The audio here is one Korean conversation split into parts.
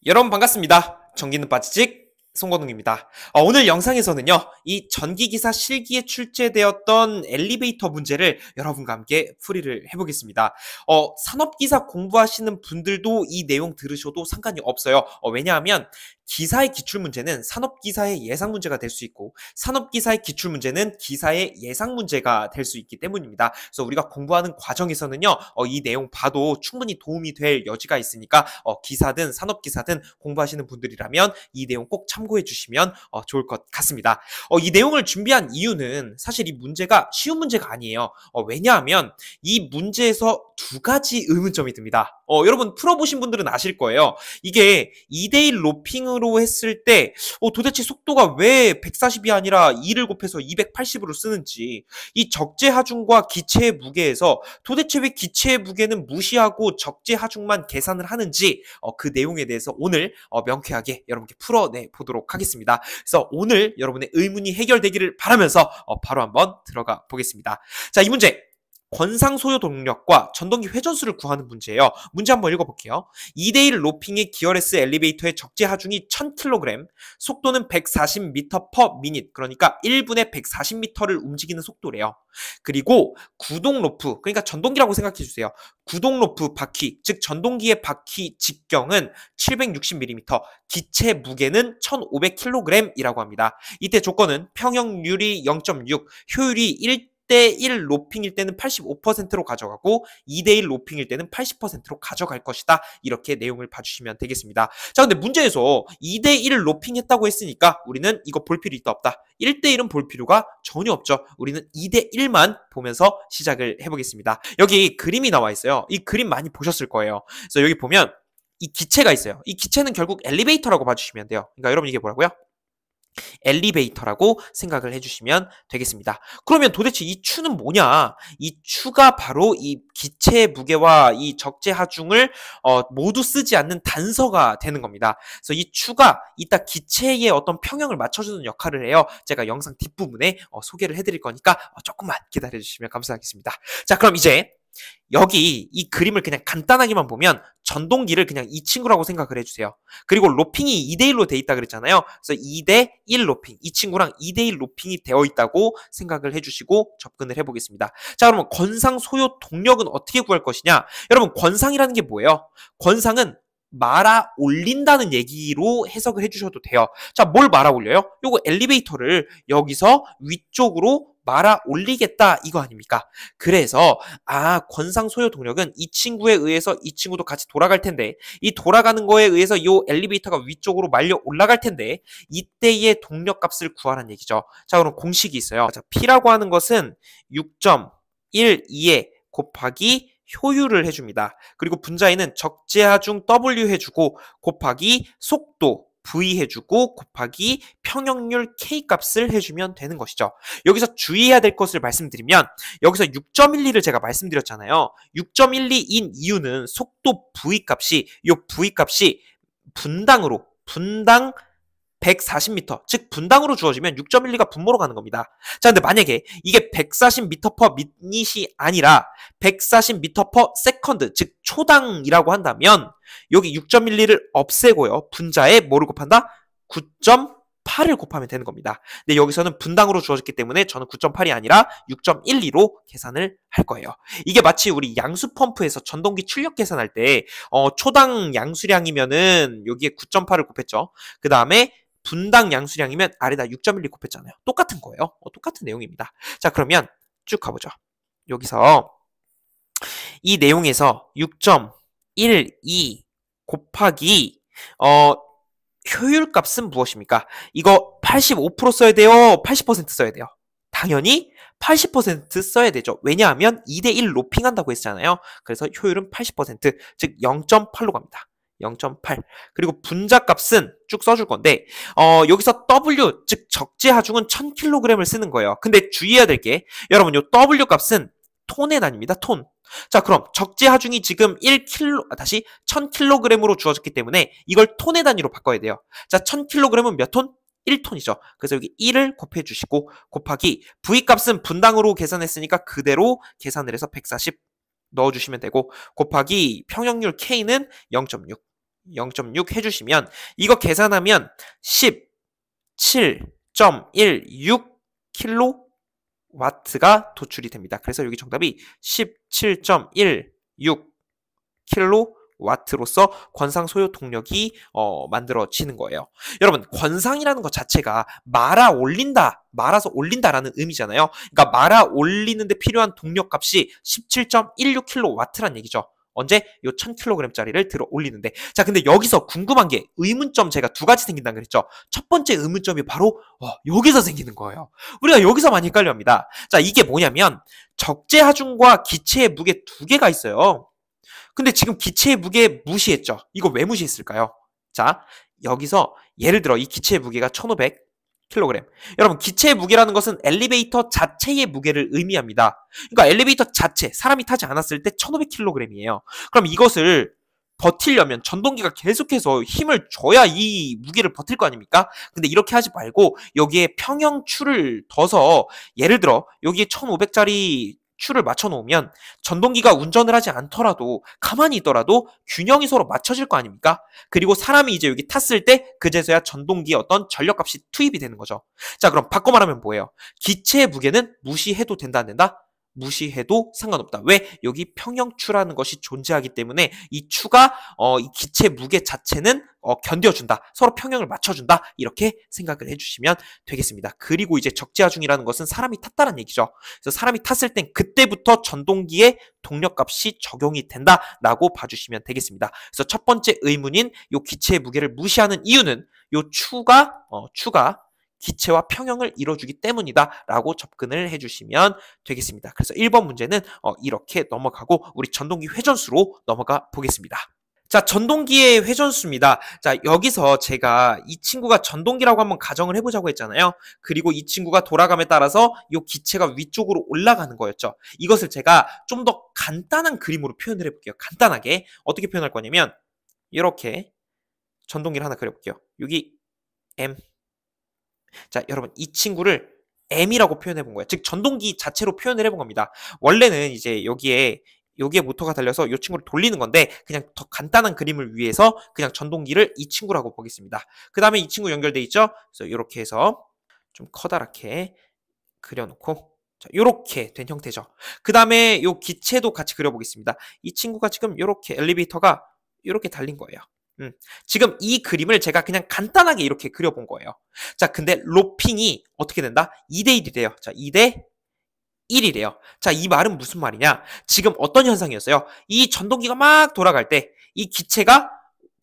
여러분 반갑습니다. 전기는 빠지직 송건웅입니다. 오늘 영상에서는요, 이 전기기사 실기에 출제되었던 엘리베이터 문제를 여러분과 함께 풀이를 해보겠습니다. 산업기사 공부하시는 분들도 이 내용 들으셔도 상관이 없어요. 왜냐하면 기사의 기출문제는 산업기사의 예상 문제가 될 수 있고, 산업기사의 기출문제는 기사의 예상 문제가 될 수 있기 때문입니다. 그래서 우리가 공부하는 과정에서는요, 이 내용 봐도 충분히 도움이 될 여지가 있으니까 기사든 산업기사든 공부하시는 분들이라면 이 내용 꼭 참고해 주시면 좋을 것 같습니다. 이 내용을 준비한 이유는 사실 이 문제가 쉬운 문제가 아니에요. 왜냐하면 이 문제에서 두 가지 의문점이 듭니다. 여러분 풀어보신 분들은 아실 거예요. 이게 2대1 로핑으로 했을 때 도대체 속도가 왜 140이 아니라 2를 곱해서 280으로 쓰는지, 이 적재 하중과 기체의 무게에서 도대체 왜 기체의 무게는 무시하고 적재 하중만 계산을 하는지 그 내용에 대해서 오늘 명쾌하게 여러분께 풀어내 보도록 하겠습니다. 그래서 오늘 여러분의 의문이 해결되기를 바라면서 바로 한번 들어가 보겠습니다. 자, 이 문제 권상 소요 동력과 전동기 회전수를 구하는 문제예요. 문제 한번 읽어볼게요. 2대1 로핑의 기어레스 엘리베이터의 적재 하중이 1000kg, 속도는 140m/min, 그러니까 1분에 140m를 움직이는 속도래요. 그리고 구동 로프, 그러니까 전동기라고 생각해주세요. 구동 로프 바퀴, 즉 전동기의 바퀴 직경은 760mm, 기체 무게는 1500kg이라고 합니다. 이때 조건은 평형률이 0.6, 효율이 1대1 로핑일 때는 85%로 가져가고 2대1 로핑일 때는 80%로 가져갈 것이다. 이렇게 내용을 봐주시면 되겠습니다. 자, 근데 문제에서 2대1 로핑 했다고 했으니까 우리는 이거 볼 필요 있다 없다? 1대1은 볼 필요가 전혀 없죠. 우리는 2대1만 보면서 시작을 해보겠습니다. 여기 그림이 나와 있어요. 이 그림 많이 보셨을 거예요. 그래서 여기 보면 이 기체가 있어요. 이 기체는 결국 엘리베이터라고 봐주시면 돼요. 그러니까 여러분 이게 뭐라고요? 엘리베이터라고 생각을 해주시면 되겠습니다. 그러면 도대체 이 추는 뭐냐? 이 추가 바로 이 기체의 무게와 이 적재 하중을 모두 쓰지 않는 단서가 되는 겁니다. 그래서 이 추가 이따 기체의 어떤 평형을 맞춰주는 역할을 해요. 제가 영상 뒷부분에 소개를 해드릴 거니까 조금만 기다려주시면 감사하겠습니다. 자, 그럼 이제 여기 이 그림을 그냥 간단하게만 보면 전동기를 그냥 이 친구라고 생각을 해주세요. 그리고 로핑이 2대1로 돼 있다 그랬잖아요. 그래서 2대1 로핑, 이 친구랑 2대1 로핑이 되어 있다고 생각을 해주시고 접근을 해보겠습니다. 자, 그러면 권상 소요 동력은 어떻게 구할 것이냐? 여러분, 권상이라는 게 뭐예요? 권상은 말아 올린다는 얘기로 해석을 해주셔도 돼요. 자, 뭘 말아 올려요? 요거 엘리베이터를 여기서 위쪽으로 말아 올리겠다 이거 아닙니까? 그래서 권상 소요 동력은 이 친구에 의해서 이 친구도 같이 돌아갈 텐데, 이 돌아가는 거에 의해서 이 엘리베이터가 위쪽으로 말려 올라갈 텐데, 이때의 동력 값을 구하라는 얘기죠. 자, 그럼 공식이 있어요. 자, P라고 하는 것은 6.12에 곱하기 효율을 해줍니다. 그리고 분자에는 적재 하중 W 해주고 곱하기 속도 V 해주고 곱하기 평형률 K 값을 해주면 되는 것이죠. 여기서 주의해야 될 것을 말씀드리면, 여기서 6.12를 제가 말씀드렸잖아요. 6.12인 이유는 속도 V 값이, 이 V 값이 분당 140m, 즉 분당으로 주어지면 6.12가 분모로 가는 겁니다. 자, 근데 만약에 이게 140m/min이 아니라 140m/s, 즉 초당이라고 한다면 여기 6.12를 없애고요. 분자에 뭐를 곱한다? 9.8을 곱하면 되는 겁니다. 근데 여기서는 분당으로 주어졌기 때문에 저는 9.8이 아니라 6.12로 계산을 할 거예요. 이게 마치 우리 양수 펌프에서 전동기 출력 계산할 때 초당 양수량이면은 여기에 9.8을 곱했죠. 그 다음에 분당 양수량이면 아래다 6.12 곱했잖아요. 똑같은 거예요. 똑같은 내용입니다. 자, 그러면 쭉 가보죠. 여기서 이 내용에서 6.12 곱하기 효율값은 무엇입니까? 이거 85% 써야 돼요? 80% 써야 돼요? 당연히 80% 써야 되죠. 왜냐하면 2대1 로핑한다고 했잖아요. 그래서 효율은 80%, 즉 0.8로 갑니다. 0.8. 그리고 분자값은 쭉 써줄 건데 여기서 W, 즉 적재 하중은 1000kg을 쓰는 거예요. 근데 주의해야 될 게, 여러분 요 W 값은 톤에 나뉩니다. 톤. 자, 그럼 적재 하중이 지금 1000kg으로 주어졌기 때문에 이걸 톤의 단위로 바꿔야 돼요. 자, 1000kg은 몇 톤? 1톤이죠. 그래서 여기 1을 곱해주시고 곱하기 V값은 분당으로 계산했으니까 그대로 계산을 해서 140 넣어주시면 되고 곱하기 평형률 K는 0.6 0.6 해주시면 이거 계산하면 17.16kW가 도출이 됩니다. 그래서 여기 정답이 17.16kW로서 권상 소요 동력이 만들어지는 거예요. 여러분, 권상이라는 것 자체가 말아 올린다, 말아서 올린다라는 의미잖아요. 그러니까 말아 올리는데 필요한 동력 값이 17.16kW란 얘기죠. 언제? 요 1000kg짜리를 들어 올리는데. 자, 근데 여기서 궁금한 게 의문점 제가 두 가지 생긴다고 그랬죠. 첫 번째 의문점이 바로 여기서 생기는 거예요. 우리가 여기서 많이 헷갈려 합니다. 자, 이게 뭐냐면 적재 하중과 기체의 무게 두 개가 있어요. 근데 지금 기체의 무게 무시했죠. 이거 왜 무시했을까요? 자, 여기서 예를 들어 이 기체의 무게가 1500kg. 여러분, 기체의 무게라는 것은 엘리베이터 자체의 무게를 의미합니다. 그러니까 엘리베이터 자체, 사람이 타지 않았을 때 1500kg이에요. 그럼 이것을 버틸려면 전동기가 계속해서 힘을 줘야 이 무게를 버틸 거 아닙니까? 근데 이렇게 하지 말고 여기에 평형추를 둬서 예를 들어 여기에 1500짜리 추를 맞춰 놓으면 전동기가 운전을 하지 않더라도 가만히 있더라도 균형이 서로 맞춰질 거 아닙니까? 그리고 사람이 이제 여기 탔을 때 그제서야 전동기에 어떤 전력값이 투입이 되는 거죠. 자, 그럼 바꿔 말하면 뭐예요? 기체의 무게는 무시해도 된다 안 된다? 무시해도 상관없다. 왜? 여기 평형추라는 것이 존재하기 때문에 이 추가 이 기체 무게 자체는 견뎌준다. 서로 평형을 맞춰준다. 이렇게 생각을 해주시면 되겠습니다. 그리고 이제 적재하중이라는 것은 사람이 탔다는 얘기죠. 그래서 사람이 탔을 땐 그때부터 전동기의 동력값이 적용이 된다라고 봐주시면 되겠습니다. 그래서 첫 번째 의문인 이 기체의 무게를 무시하는 이유는 이 추가 기체와 평형을 이뤄주기 때문이다 라고 접근을 해주시면 되겠습니다. 그래서 1번 문제는 이렇게 넘어가고 우리 전동기 회전수로 넘어가 보겠습니다. 자, 전동기의 회전수입니다. 자, 여기서 제가 이 친구가 전동기라고 한번 가정을 해보자고 했잖아요. 그리고 이 친구가 돌아감에 따라서 이 기체가 위쪽으로 올라가는 거였죠. 이것을 제가 좀 더 간단한 그림으로 표현을 해볼게요. 간단하게 어떻게 표현할 거냐면 이렇게 전동기를 하나 그려볼게요. 여기 M. 자, 여러분, 이 친구를 M이라고 표현해 본 거예요. 즉 전동기 자체로 표현을 해본 겁니다. 원래는 이제 여기에 모터가 달려서 이 친구를 돌리는 건데 그냥 더 간단한 그림을 위해서 그냥 전동기를 이 친구라고 보겠습니다. 그 다음에 이 친구 연결돼 있죠. 그래서 이렇게 해서 좀 커다랗게 그려놓고 자, 이렇게 된 형태죠. 그 다음에 이 기체도 같이 그려보겠습니다. 이 친구가 지금 이렇게 엘리베이터가 이렇게 달린 거예요. 지금 이 그림을 제가 그냥 간단하게 이렇게 그려본 거예요. 자, 근데 로핑이 어떻게 된다? 2대1이래요. 자, 2대1이래요. 자, 이 말은 무슨 말이냐? 지금 어떤 현상이었어요? 이 전동기가 막 돌아갈 때 이 기체가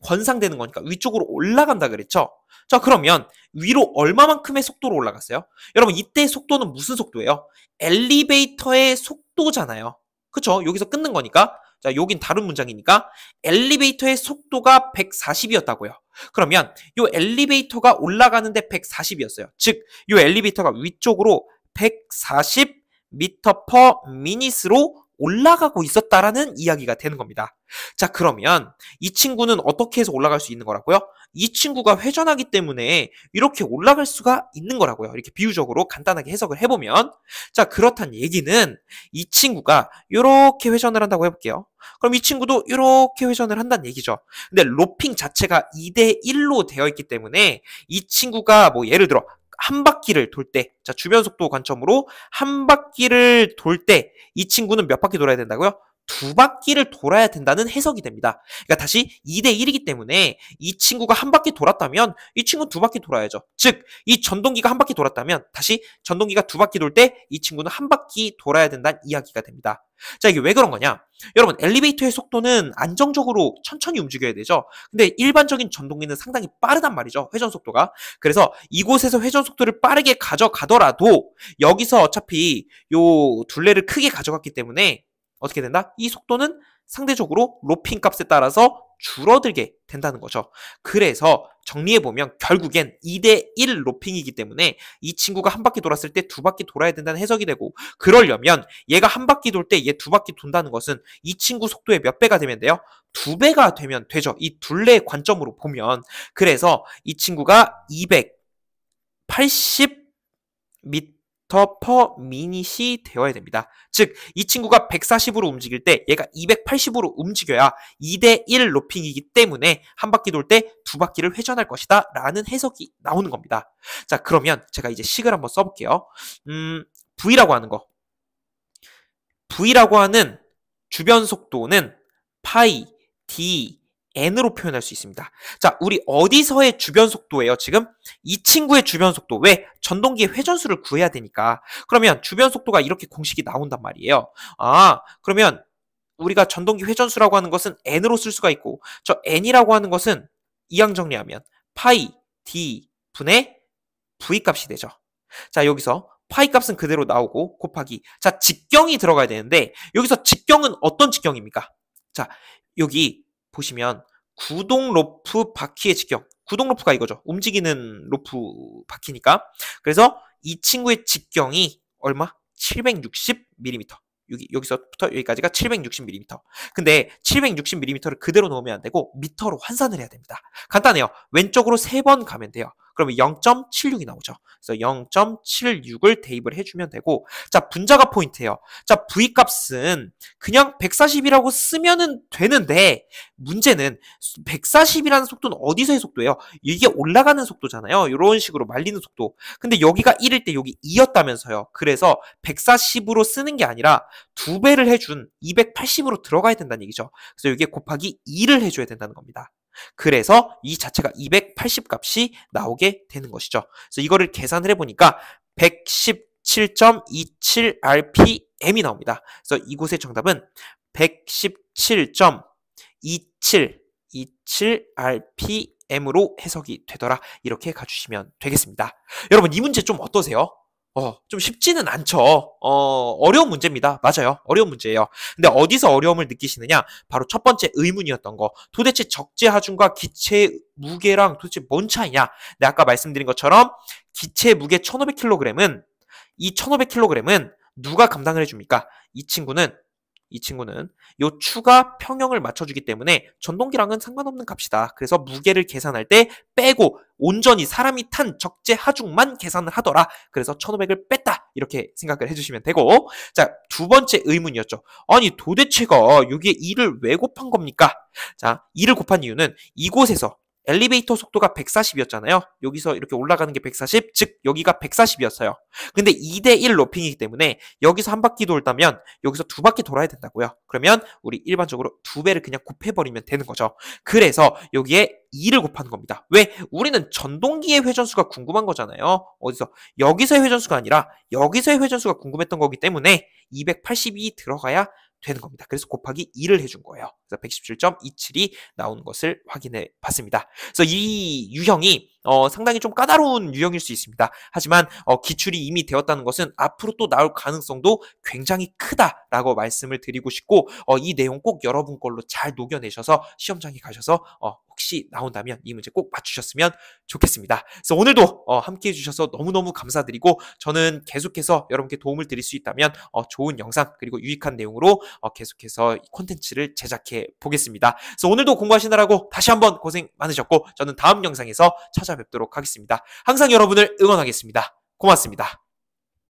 권상되는 거니까 위쪽으로 올라간다 그랬죠? 자, 그러면 위로 얼마만큼의 속도로 올라갔어요? 여러분, 이때 속도는 무슨 속도예요? 엘리베이터의 속도잖아요. 그쵸? 여기서 끊는 거니까. 자, 여긴 다른 문장이니까 엘리베이터의 속도가 140이었다고요. 그러면 이 엘리베이터가 올라가는데 140이었어요. 즉, 이 엘리베이터가 위쪽으로 140m/min으로 올라가고 있었다라는 이야기가 되는 겁니다. 자, 그러면 이 친구는 어떻게 해서 올라갈 수 있는 거라고요? 이 친구가 회전하기 때문에 이렇게 올라갈 수가 있는 거라고요. 이렇게 비유적으로 간단하게 해석을 해보면 자, 그렇단 얘기는 이 친구가 이렇게 회전을 한다고 해볼게요. 그럼 이 친구도 이렇게 회전을 한다는 얘기죠. 근데 로핑 자체가 2대1로 되어 있기 때문에 이 친구가 뭐 예를 들어 한 바퀴를 돌 때, 자, 주변 속도 관점으로 한 바퀴를 돌 때 이 친구는 몇 바퀴 돌아야 된다고요? 2바퀴를 돌아야 된다는 해석이 됩니다. 그러니까 다시 2대1이기 때문에 이 친구가 한 바퀴 돌았다면 이 친구는 2바퀴 돌아야죠. 즉, 이 전동기가 한 바퀴 돌았다면 다시 전동기가 2바퀴 돌 때 이 친구는 한 바퀴 돌아야 된다는 이야기가 됩니다. 자, 이게 왜 그런 거냐? 여러분, 엘리베이터의 속도는 안정적으로 천천히 움직여야 되죠. 근데 일반적인 전동기는 상당히 빠르단 말이죠. 회전 속도가. 그래서 이곳에서 회전 속도를 빠르게 가져가더라도 여기서 어차피 요 둘레를 크게 가져갔기 때문에 어떻게 된다? 이 속도는 상대적으로 로핑 값에 따라서 줄어들게 된다는 거죠. 그래서 정리해보면 결국엔 2대1 로핑이기 때문에 이 친구가 한 바퀴 돌았을 때 2바퀴 돌아야 된다는 해석이 되고, 그러려면 얘가 한 바퀴 돌 때 얘 2바퀴 돈다는 것은 이 친구 속도의 몇 배가 되면 돼요? 2배가 되면 되죠. 이 둘레의 관점으로 보면. 그래서 이 친구가 280m per minut이 되어야 됩니다. 즉, 이 친구가 140으로 움직일 때 얘가 280으로 움직여야 2대1 로핑이기 때문에 한 바퀴 돌 때 두 바퀴를 회전할 것이다 라는 해석이 나오는 겁니다. 자, 그러면 제가 이제 식을 한번 써볼게요. V라고 하는 거. V라고 하는 주변 속도는 파이 d n으로 표현할 수 있습니다. 자, 우리 어디서의 주변 속도예요? 지금 이 친구의 주변 속도. 왜? 전동기의 회전수를 구해야 되니까. 그러면 주변 속도가 이렇게 공식이 나온단 말이에요. 아, 그러면 우리가 전동기 회전수라고 하는 것은 n으로 쓸 수가 있고, 저 n이라고 하는 것은 이항 정리하면 파이 d 분의 v 값이 되죠. 자, 여기서 파이 값은 그대로 나오고 곱하기. 자, 직경이 들어가야 되는데 여기서 직경은 어떤 직경입니까? 자, 여기 보시면 구동 로프 바퀴의 직경. 구동 로프가 이거죠. 움직이는 로프 바퀴니까. 그래서 이 친구의 직경이 얼마? 760mm. 여기서부터 여기까지가 760mm. 근데 760mm를 그대로 넣으면 안 되고 미터로 환산을 해야 됩니다. 간단해요. 왼쪽으로 3번 가면 돼요. 그러면 0.76이 나오죠. 그래서 0.76을 대입을 해주면 되고, 자, 분자가 포인트예요. 자, V 값은 그냥 140이라고 쓰면은 되는데, 문제는 140이라는 속도는 어디서의 속도예요? 이게 올라가는 속도잖아요. 이런 식으로 말리는 속도. 근데 여기가 1일 때 여기 2였다면서요. 그래서 140으로 쓰는 게 아니라 2배를 해준 280으로 들어가야 된다는 얘기죠. 그래서 여기에 곱하기 2를 해줘야 된다는 겁니다. 그래서 이 자체가 280 값이 나오게 되는 것이죠. 그래서 이거를 계산을 해보니까 117.27 rpm이 나옵니다. 그래서 이곳의 정답은 117.27 rpm으로 해석이 되더라. 이렇게 가주시면 되겠습니다. 여러분, 이 문제 좀 어떠세요? 좀 쉽지는 않죠. 어려운 문제입니다. 맞아요. 어려운 문제예요. 근데 어디서 어려움을 느끼시느냐? 바로 첫 번째 의문이었던 거. 도대체 적재 하중과 기체 무게랑 도대체 뭔 차이냐? 네, 아까 말씀드린 것처럼 기체 무게 1500kg은 이 1500kg은 누가 감당을 해줍니까? 이 친구는 요 추가 평형을 맞춰주기 때문에 전동기랑은 상관없는 값이다. 그래서 무게를 계산할 때 빼고 온전히 사람이 탄 적재 하중만 계산을 하더라. 그래서 1500을 뺐다. 이렇게 생각을 해주시면 되고, 자, 두 번째 의문이었죠. 아니, 도대체가 여기에 2를 왜 곱한 겁니까? 자, 2를 곱한 이유는 이곳에서 엘리베이터 속도가 140이었잖아요. 여기서 이렇게 올라가는 게 140, 즉 여기가 140이었어요. 근데 2대1 로핑이기 때문에 여기서 한 바퀴 돌다면 여기서 두 바퀴 돌아야 된다고요. 그러면 우리 일반적으로 2배를 그냥 곱해버리면 되는 거죠. 그래서 여기에 2를 곱하는 겁니다. 왜? 우리는 전동기의 회전수가 궁금한 거잖아요. 어디서? 여기서의 회전수가 아니라 여기서의 회전수가 궁금했던 거기 때문에 280이 들어가야 되는 겁니다. 그래서 곱하기 2를 해준 거예요. 그래서 117.27이 나오는 것을 확인해 봤습니다. 그래서 이 유형이 상당히 좀 까다로운 유형일 수 있습니다. 하지만 기출이 이미 되었다는 것은 앞으로 또 나올 가능성도 굉장히 크다라고 말씀을 드리고 싶고, 이 내용 꼭 여러분 걸로 잘 녹여내셔서 시험장에 가셔서 혹시 나온다면 이 문제 꼭 맞추셨으면 좋겠습니다. 그래서 오늘도 함께 해주셔서 너무너무 감사드리고, 저는 계속해서 여러분께 도움을 드릴 수 있다면 좋은 영상 그리고 유익한 내용으로 계속해서 콘텐츠를 제작해 보겠습니다. 그래서 오늘도 공부하시느라고 다시 한번 고생 많으셨고, 저는 다음 영상에서 찾아뵙도록 하겠습니다. 항상 여러분을 응원하겠습니다. 고맙습니다.